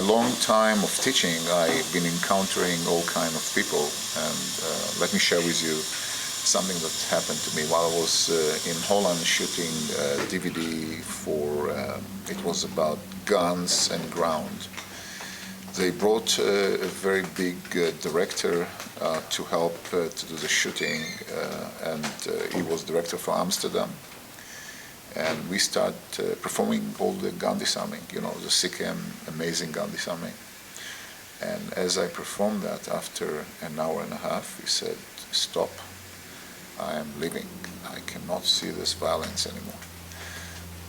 long time of teaching, I've been encountering all kind of people, and let me share with you something that happened to me while I was in Holland shooting a DVD for, it was about guns and ground. They brought a very big director to help to do the shooting, and he was director for Amsterdam. And we start performing all the gun disarming, you know, the CKM, amazing gun disarming. And as I performed that, after an hour and a half, he said, "Stop, I am leaving. I cannot see this violence anymore."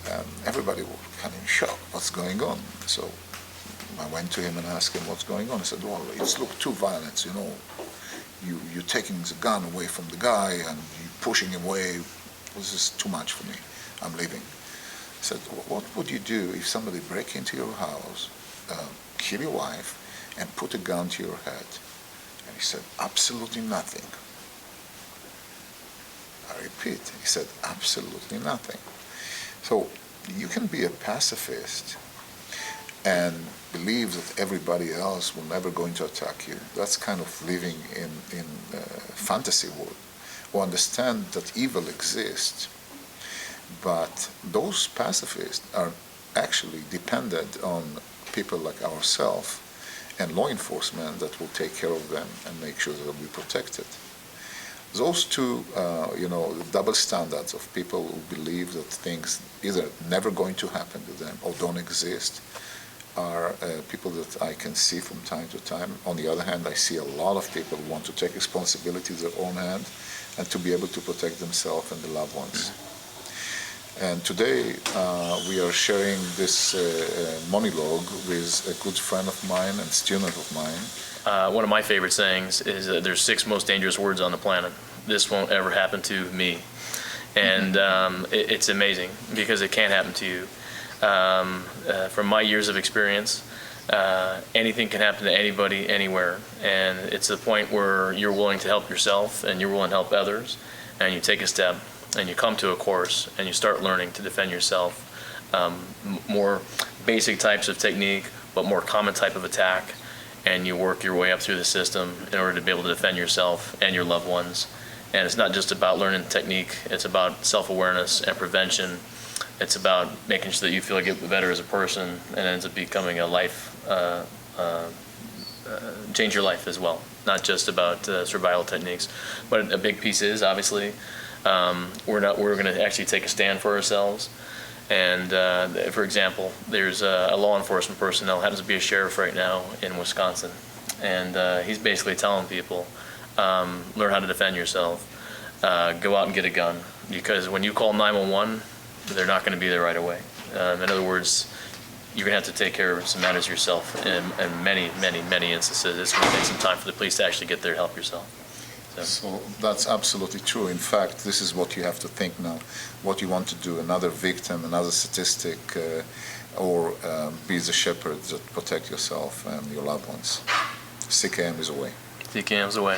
And everybody was kind of in shock, what's going on? So I went to him and asked him what's going on. He said, "Well, it's looked too violent, you know. You're taking the gun away from the guy and you're pushing him away. This is too much for me. I'm leaving." I said, "What would you do if somebody break into your house, kill your wife, and put a gun to your head?" And he said, "Absolutely nothing." I repeat, he said, "Absolutely nothing." So you can be a pacifist and believe that everybody else will never going to attack you. That's kind of living in fantasy world. Or understand that evil exists. But those pacifists are actually dependent on people like ourselves and law enforcement that will take care of them and make sure they'll be protected. Those two, double standards of people who believe that things either never going to happen to them or don't exist are people that I can see from time to time. On the other hand, I see a lot of people who want to take responsibility in their own hand and to be able to protect themselves and the loved ones. And today we are sharing this monologue with a good friend of mine and student of mine. One of my favorite sayings is that there's 6 most dangerous words on the planet. This won't ever happen to me. And it's amazing because it can't happen to you. From my years of experience, anything can happen to anybody, anywhere. And it's the point where you're willing to help yourself and you're willing to help others, and you take a step and you come to a course and you start learning to defend yourself. More basic types of technique, but more common type of attack. And you work your way up through the system in order to be able to defend yourself and your loved ones. And it's not just about learning technique, it's about self-awareness and prevention. It's about making sure that you feel like you get better as a person and ends up becoming a life, change your life as well. Not just about survival techniques. But a big piece is, obviously, we're going to actually take a stand for ourselves. And for example, there's a law enforcement personnel, happens to be a sheriff right now in Wisconsin, and he's basically telling people, learn how to defend yourself, go out and get a gun, because when you call 911, they're not going to be there right away. In other words, you're going to have to take care of some matters yourself. In many, many, many instances, it's going to take some time for the police to actually get there to help yourself. So that's absolutely true. In fact, this is what you have to think now. What you want to do, another victim, another statistic, or be the shepherd that protect yourself and your loved ones. CKM is away. CKM is away.